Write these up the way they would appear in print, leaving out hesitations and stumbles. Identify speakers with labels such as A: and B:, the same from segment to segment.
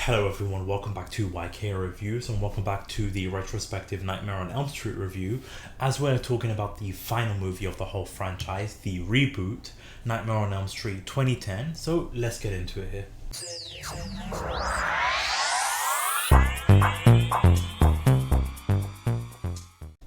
A: Hello everyone, welcome back to YK Reviews and welcome back to the retrospective Nightmare on Elm Street review as we're talking about the final movie of the whole franchise, the reboot, Nightmare on Elm Street 2010. So let's get into it here.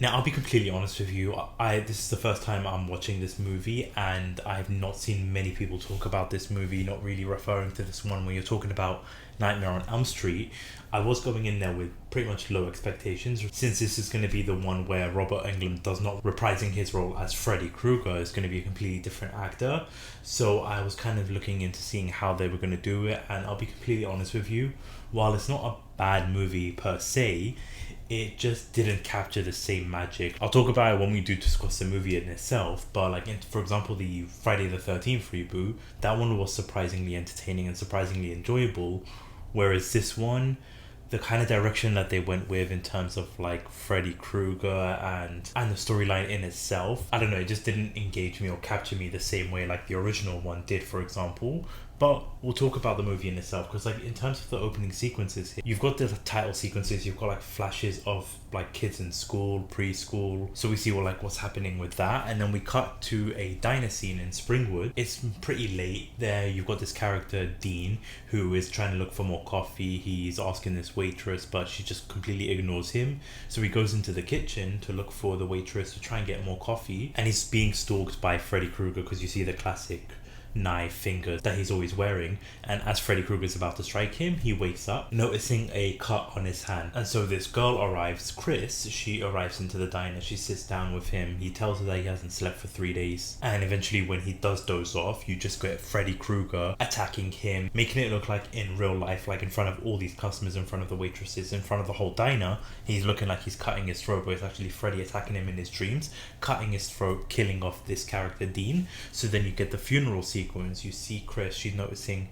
A: Now, I'll be completely honest with you, this is the first time I'm watching this movie and I've not seen many people talk about this movie, not really referring to this one when you're talking about Nightmare on Elm Street. I was going in there with pretty much low expectations since this is going to be the one where Robert Englund does not reprising his role as Freddy Krueger. It's going to be a completely different actor. So I was kind of looking into seeing how they were going to do it, and I'll be completely honest with you, while it's not a bad movie per se, it just didn't capture the same magic. I'll talk about it when we do discuss the movie in itself, but for example, the Friday the 13th reboot, that one was surprisingly entertaining and surprisingly enjoyable, whereas this one, the kind of direction that they went with in terms of like Freddy Krueger and the storyline in itself, I don't know, it just didn't engage me or capture me the same way like the original one did, for example. But we'll talk about the movie in itself, because like in terms of the opening sequences here, you've got the title sequences, you've got like flashes of like kids in school, preschool, so we see what's happening with that, and then we cut to a diner scene in Springwood. It's pretty late there. You've got this character Dean who is trying to look for more coffee. He's asking this waitress, but she just completely ignores him, so he goes into the kitchen to look for the waitress to try and get more coffee, and he's being stalked by Freddy Krueger, because you see the classic knife fingers that he's always wearing, and as Freddy Krueger is about to strike him, he wakes up noticing a cut on his hand. And so this girl arrives, Chris, she arrives into the diner, she sits down with him, he tells her that he hasn't slept for 3 days, and eventually when he does doze off, you just get Freddy Krueger attacking him, making it look like in real life, like in front of all these customers, in front of the waitresses, in front of the whole diner, he's looking like he's cutting his throat, but it's actually Freddy attacking him in his dreams, cutting his throat, killing off this character Dean. So then you get the funeral sequence. You see Chris, she's noticing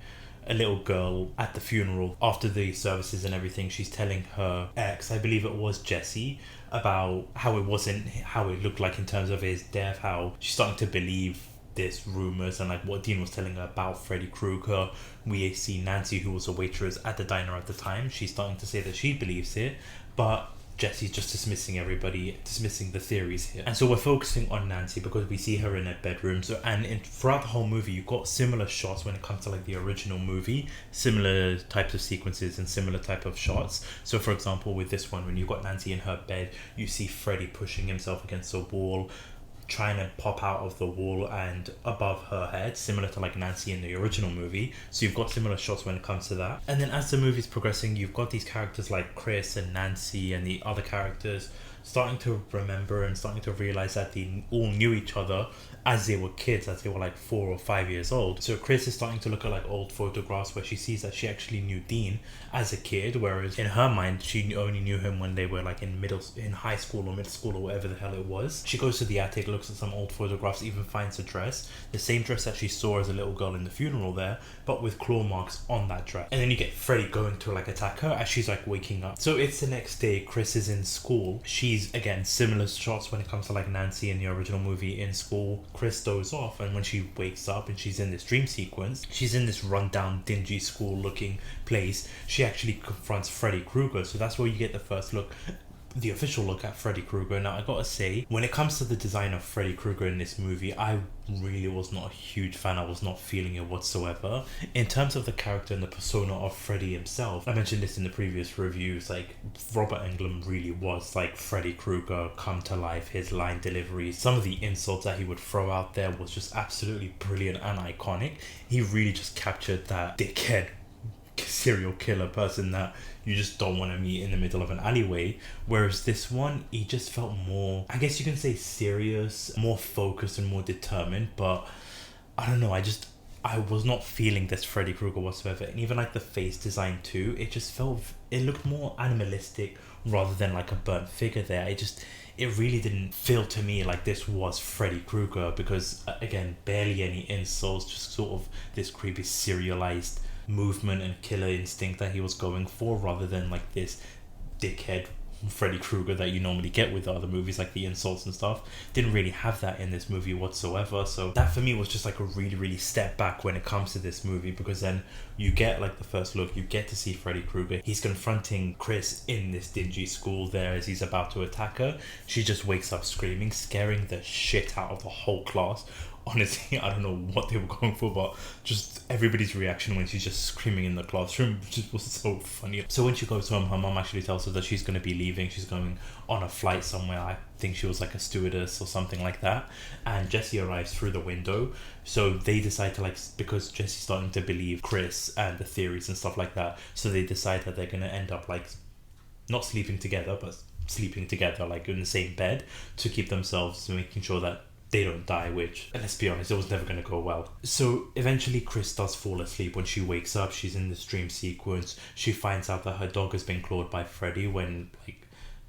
A: a little girl at the funeral after the services and everything. She's telling her ex, I believe it was Jesse, about how it looked like in terms of his death, how she's starting to believe this rumors and like what Dean was telling her about Freddy Krueger. We see Nancy, who was a waitress at the diner at the time, she's starting to say that she believes it, but Jesse's just dismissing the theories here. And so we're focusing on Nancy because we see her in her bedroom. So throughout the whole movie, you've got similar shots when it comes to like the original movie, similar types of sequences and similar type of shots. So for example, with this one, when you've got Nancy in her bed, you see Freddy pushing himself against the wall, trying to pop out of the wall and above her head, similar to like Nancy in the original movie. So you've got similar shots when it comes to that. And then as the movie's progressing, you've got these characters like Chris and Nancy and the other characters starting to remember and starting to realize that they all knew each other as they were kids, as they were like 4 or 5 years old. So Chris is starting to look at like old photographs where she sees that she actually knew Dean as a kid, whereas in her mind she only knew him when they were like in high school or middle school or whatever the hell it was. She goes to the attic, looks at some old photographs, even finds a dress, the same dress that she saw as a little girl in the funeral there, but with claw marks on that dress. And then you get Freddy going to like attack her as she's like waking up. So it's the next day, Chris is in school. She's again similar shots when it comes to like Nancy in the original movie in school. Chris dozes off, and when she wakes up and she's in this dream sequence, she's in this rundown, dingy school looking place. She actually confronts Freddy Krueger. So that's where you get the first look, the official look at Freddy Krueger. Now I gotta say, when it comes to the design of Freddy Krueger in this movie, I really was not a huge fan. I was not feeling it whatsoever. In terms of the character and the persona of Freddy himself, I mentioned this in the previous reviews, like Robert Englund really was like Freddy Krueger come to life. His line delivery, some of the insults that he would throw out there was just absolutely brilliant and iconic. He really just captured that dickhead serial killer person that you just don't want to meet in the middle of an alleyway. Whereas this one, he just felt more, I guess you can say, serious, more focused and more determined. But I don't know, I was not feeling this Freddy Krueger whatsoever. And even like the face design too, it looked more animalistic rather than like a burnt figure there. It really didn't feel to me like this was Freddy Krueger, because again, barely any insults, just sort of this creepy serialized movement and killer instinct that he was going for, rather than like this dickhead Freddy Krueger that you normally get with the other movies, like the insults and stuff. Didn't really have that in this movie whatsoever. So that for me was just like a really, really step back when it comes to this movie, because then you get like the first look, you get to see Freddy Krueger. He's confronting Chris in this dingy school there as he's about to attack her. She just wakes up screaming, scaring the shit out of the whole class. Honestly, I don't know what they were going for, but just everybody's reaction when she's just screaming in the classroom just was so funny. So when she goes home, her mom actually tells her that she's going to be leaving. She's going on a flight somewhere. I think she was like a stewardess or something like that. And Jesse arrives through the window. So they decide to, like, because Jesse's starting to believe Chris and the theories and stuff like that. So they decide that they're going to end up like not sleeping together, but sleeping together like in the same bed to keep themselves, making sure that they don't die, which, let's be honest, it was never going to go well. So eventually Chris does fall asleep. When she wakes up, she's in this dream sequence. She finds out that her dog has been clawed by Freddy when,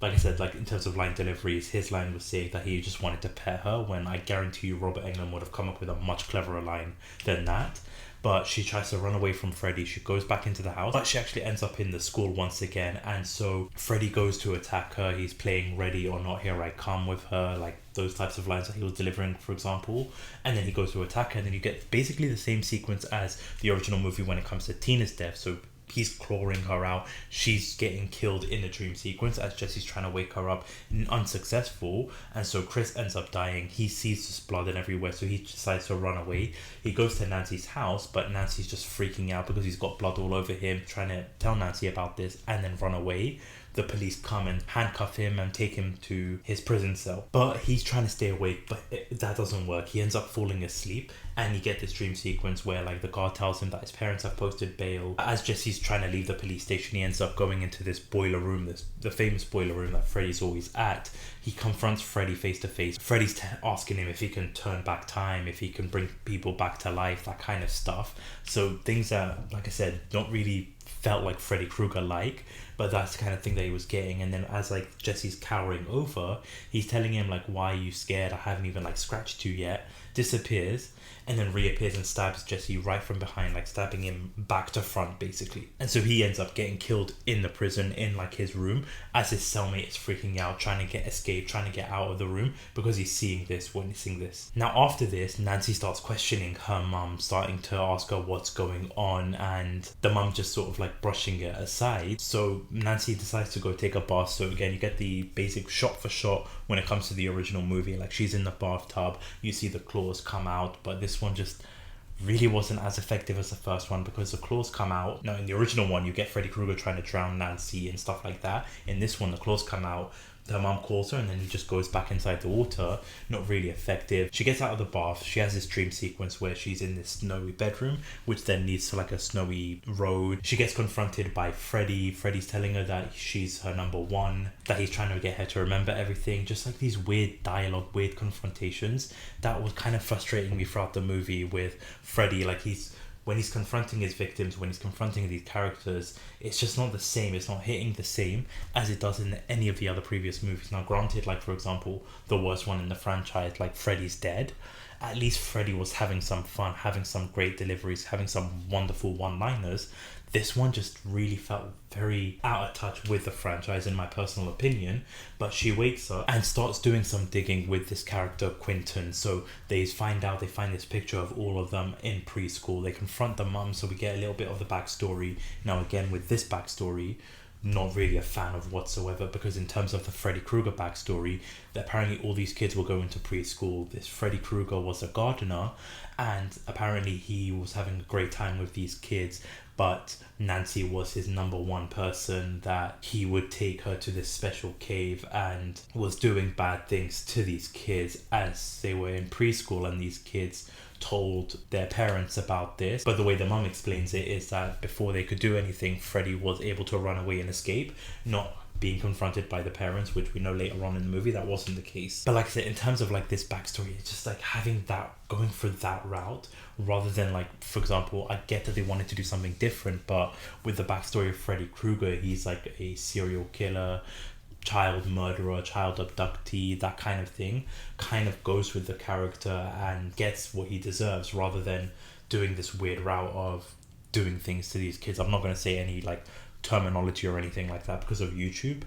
A: like I said, like in terms of line deliveries, his line was saying that he just wanted to pet her, when I guarantee you Robert Englund would have come up with a much cleverer line than that. But she tries to run away from Freddy. She goes back into the house, but she actually ends up in the school once again. And so Freddy goes to attack her. He's playing Ready or Not, Here I Come with her, like those types of lines that he was delivering, for example. And then he goes to attack her, and then you get basically the same sequence as the original movie when it comes to Tina's death. So he's clawing her out. She's getting killed in the dream sequence as Jesse's trying to wake her up, unsuccessful. And so Chris ends up dying. He sees this blood and everywhere, so he decides to run away. He goes to Nancy's house, but Nancy's just freaking out because he's got blood all over him, trying to tell Nancy about this and then run away. The police come and handcuff him and take him to his prison cell. But he's trying to stay awake, but that doesn't work. He ends up falling asleep, and you get this dream sequence where like the guard tells him that his parents have posted bail. As Jesse's trying to leave the police station, he ends up going into this boiler room, the famous boiler room that Freddy's always at. He confronts Freddy face to face. Freddy's asking him if he can turn back time, if he can bring people back to life, that kind of stuff. So things that, like I said, don't really felt like Freddy Krueger like, but that's the kind of thing that he was getting. And then as like Jesse's cowering over, he's telling him like, why are you scared? I haven't even like scratched you yet. Disappears and then reappears and stabs Jesse right from behind, like stabbing him back to front basically. And so he ends up getting killed in the prison, in like his room, as his cellmate is freaking out, trying to escape, trying to get out of the room because he's seeing this, witnessing this. Now after this, Nancy starts questioning her mum, starting to ask her what's going on, and the mum just sort of like brushing it aside. So Nancy decides to go take a bath. So again, you get the basic shot for shot when it comes to the original movie. Like she's in the bathtub, you see the claws come out, but this one just really wasn't as effective as the first one because the claws come out. Now in the original one, you get Freddy Krueger trying to drown Nancy and stuff like that. In this one, the claws come out, her mom calls her, and then he just goes back inside the water. Not really effective. She gets out of the bath. She has this dream sequence where she's in this snowy bedroom, which then leads to like a snowy road. She gets confronted by Freddy. Freddy's telling her that she's her number one, that he's trying to get her to remember everything. Just like these weird dialogue, weird confrontations that was kind of frustrating me throughout the movie with Freddy. Like when he's confronting his victims, when he's confronting these characters, it's just not the same. It's not hitting the same as it does in any of the other previous movies. Now granted, like for example, the worst one in the franchise, like Freddy's Dead, at least Freddy was having some fun, having some great deliveries, having some wonderful one-liners. This one just really felt very out of touch with the franchise, in my personal opinion. But she wakes up and starts doing some digging with this character, Quentin. So they find this picture of all of them in preschool. They confront the mum, so we get a little bit of the backstory. Now again, with this backstory, not really a fan of whatsoever, because in terms of the Freddy Krueger backstory, that apparently all these kids were going to preschool. This Freddy Krueger was a gardener, and apparently he was having a great time with these kids, but Nancy was his number one person, that he would take her to this special cave and was doing bad things to these kids as they were in preschool, and these kids told their parents about this. But the way the mum explains it is that before they could do anything, Freddy was able to run away and escape, not being confronted by the parents, which we know later on in the movie that wasn't the case. But like I said, in terms of like this backstory, it's just like having that, going for that route rather than like, for example, I get that they wanted to do something different, but with the backstory of Freddy Krueger, he's like a serial killer, child murderer, child abductee, that kind of thing, kind of goes with the character and gets what he deserves, rather than doing this weird route of doing things to these kids. I'm not going to say any like terminology or anything like that because of YouTube,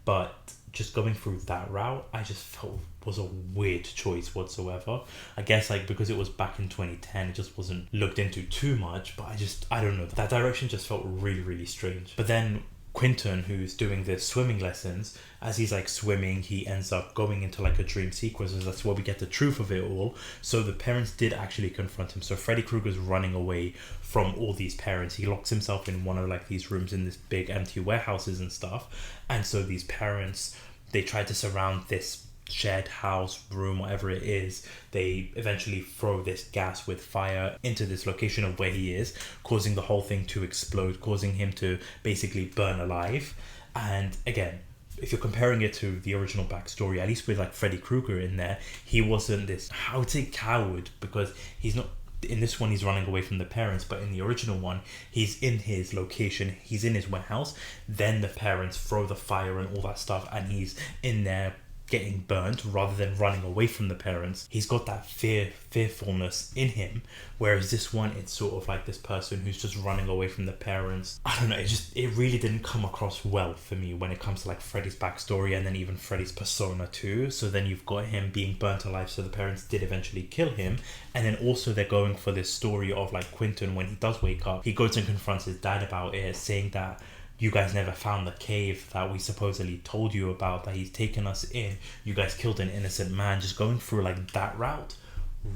A: But just going through that route, I just felt was a weird choice whatsoever. I guess like because it was back in 2010, it just wasn't looked into too much, but I don't know, that direction just felt really, really strange. But then Quentin, who's doing the swimming lessons, as he's like swimming, he ends up going into like a dream sequence, and that's where we get the truth of it all. So the parents did actually confront him. So Freddy Krueger's running away from all these parents. He locks himself in one of like these rooms in this big empty warehouses and stuff. And so these parents, they try to surround this shared house, room, whatever it is. They eventually throw this gas with fire into this location of where he is, causing the whole thing to explode, causing him to basically burn alive. And again, if you're comparing it to the original backstory, at least with like Freddy Krueger in there, he wasn't this, I would say, coward, because he's not. In this one, he's running away from the parents, but in the original one, he's in his location, he's in his warehouse, then the parents throw the fire and all that stuff, and he's in there getting burnt rather than running away from the parents. He's got that fearfulness in him, whereas this one, it's sort of like this person who's just running away from the parents. I don't know, it really didn't come across well for me when it comes to like Freddy's backstory, and then even Freddy's persona too. So then you've got him being burnt alive, so the parents did eventually kill him, and then also they're going for this story of like Quentin, when he does wake up, he goes and confronts his dad about it, saying that you guys never found the cave that we supposedly told you about, that he's taken us in. You guys killed an innocent man. Just going through like that route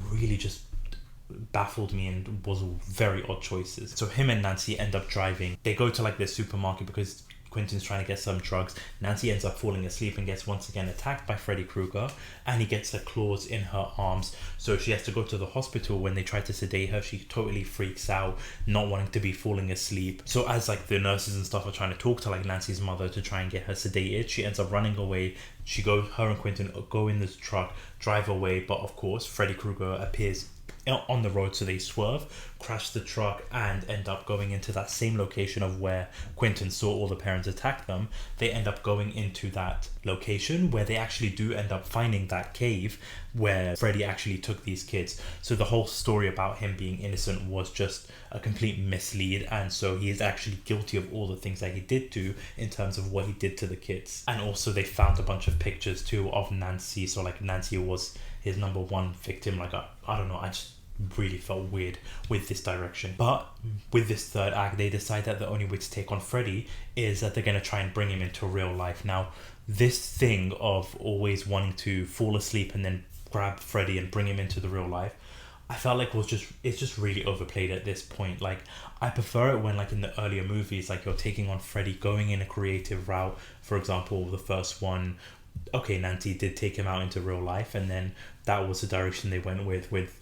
A: really just baffled me and was very odd choices. So him and Nancy end up driving. They go to like this supermarket because Quentin's trying to get some drugs. Nancy ends up falling asleep and gets once again attacked by Freddy Krueger, and he gets her claws in her arms, so she has to go to the hospital. When they try to sedate her, she totally freaks out, not wanting to be falling asleep. So as like the nurses and stuff are trying to talk to like Nancy's mother to try and get her sedated, she ends up running away. Her and Quentin go in this truck, drive away, but of course Freddy Krueger appears on the road, so they swerve, crash the truck, and end up going into that same location of where Quentin saw all the parents attack them. They end up going into that location where they actually do end up finding that cave where Freddy actually took these kids. So the whole story about him being innocent was just a complete mislead, and so he is actually guilty of all the things that he did do in terms of what he did to the kids. And also they found a bunch of pictures too of Nancy, so like Nancy was his number one victim. Like I don't know, I just really felt weird with this direction. But with this third act, they decide that the only way to take on Freddy is that they're going to try and bring him into real life. Now, this thing of always wanting to fall asleep and then grab Freddy and bring him into the real life, I felt like it's just really overplayed at this point. Like, I prefer it when, like, in the earlier movies, like, you're taking on Freddy, going in a creative route. For example, the first one, okay, Nancy did take him out into real life, and then that was the direction they went with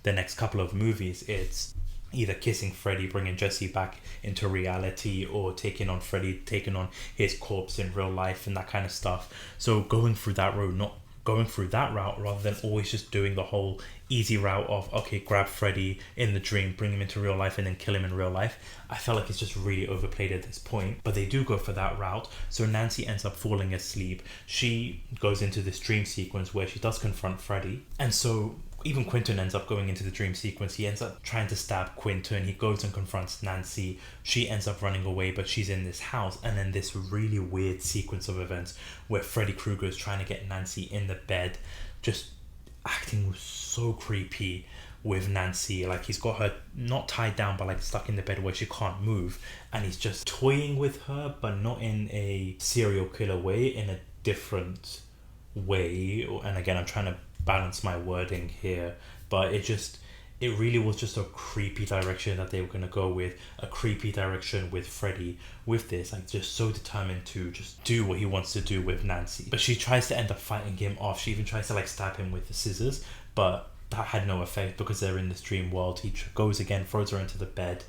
A: the next couple of movies. It's either kissing Freddy, bringing Jesse back into reality, or taking on Freddy, taking on his corpse in real life and that kind of stuff. So going through that route rather than always just doing the whole easy route of, okay, grab Freddy in the dream, bring him into real life, and then kill him in real life. I felt like it's just really overplayed at this point, but they do go for that route. So Nancy ends up falling asleep. She goes into this dream sequence where she does confront Freddy, and so even Quentin ends up going into the dream sequence. He ends up trying to stab Quentin. He goes and confronts Nancy. She ends up running away, but she's in this house. And then this really weird sequence of events where Freddy Krueger is trying to get Nancy in the bed, just acting so creepy with Nancy. Like, he's got her not tied down, but like stuck in the bed where she can't move. And he's just toying with her, but not in a serial killer way, in a different way. And again, I'm trying to balance my wording here, but it really was just a creepy direction that they were going to go with, a creepy direction with Freddy with this, like, just so determined to just do what he wants to do with Nancy. But she tries to end up fighting him off. She even tries to like stab him with the scissors, but that had no effect because they're in this dream world. He goes again, throws her into the bed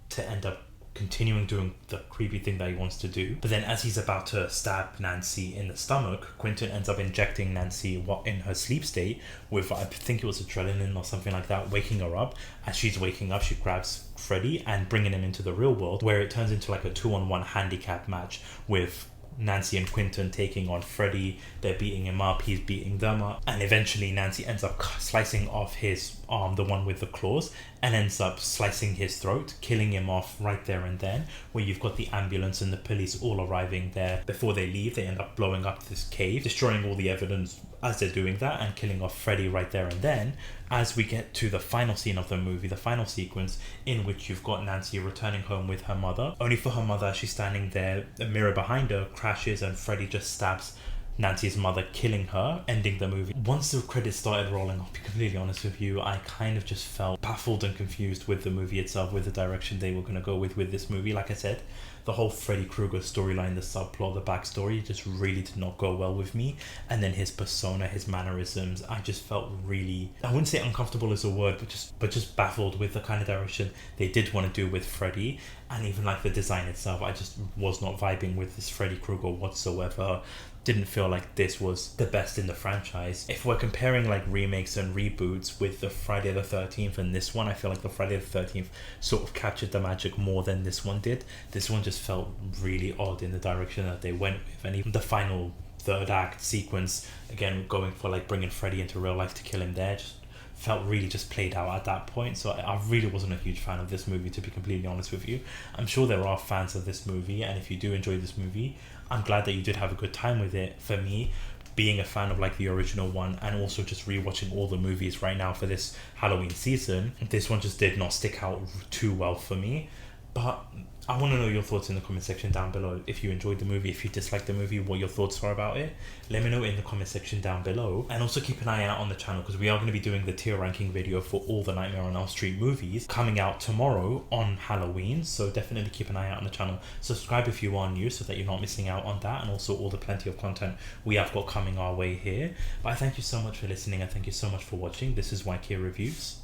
A: to end up continuing doing the creepy thing that he wants to do. But then as he's about to stab Nancy in the stomach, Quentin ends up injecting Nancy in her sleep state with, I think it was adrenaline or something like that, waking her up. As she's waking up, she grabs Freddy and bringing him into the real world, where it turns into like a 2-on-1 handicap match with Nancy and Quentin taking on Freddy. They're beating him up, he's beating them up, and eventually Nancy ends up slicing off his arm, the one with the claws, and ends up slicing his throat, killing him off right there and then, where you've got the ambulance and the police all arriving there. Before they leave, they end up blowing up this cave, destroying all the evidence as they're doing that, and killing off Freddy right there and then. As we get to the final scene of the movie, the final sequence, in which you've got Nancy returning home with her mother, only for her mother, she's standing there, a mirror behind her crashes, and Freddy just stabs Nancy's mother, killing her, ending the movie. Once the credits started rolling, I'll be completely honest with you, I kind of just felt baffled and confused with the movie itself, with the direction they were going to go with this movie. Like I said, the whole Freddy Krueger storyline, the subplot, the backstory just really did not go well with me. And then his persona, his mannerisms, I just felt really, I wouldn't say uncomfortable is a word, but just baffled with the kind of direction they did want to do with Freddy. And even like the design itself, I just was not vibing with this Freddy Krueger whatsoever. Didn't feel like this was the best in the franchise. If we're comparing like remakes and reboots with the Friday the 13th and this one, I feel like the Friday the 13th sort of captured the magic more than this one did. This one just felt really odd in the direction that they went with, and even the final third act sequence, again going for like bringing Freddy into real life to kill him there, just felt really just played out at that point. So I really wasn't a huge fan of this movie, to be completely honest with you. I'm sure there are fans of this movie, and if you do enjoy this movie, I'm glad that you did have a good time with it. For me, being a fan of like the original one, and also just rewatching all the movies right now for this Halloween season, this one just did not stick out too well for me. But I want to know your thoughts in the comment section down below. If you enjoyed the movie, if you disliked the movie, what your thoughts are about it. Let me know in the comment section down below. And also keep an eye out on the channel, because we are going to be doing the tier ranking video for all the Nightmare on Elm Street movies coming out tomorrow on Halloween. So definitely keep an eye out on the channel. Subscribe if you are new, so that you're not missing out on that, and also all the plenty of content we have got coming our way here. But I thank you so much for listening. I thank you so much for watching. This is YK Reviews.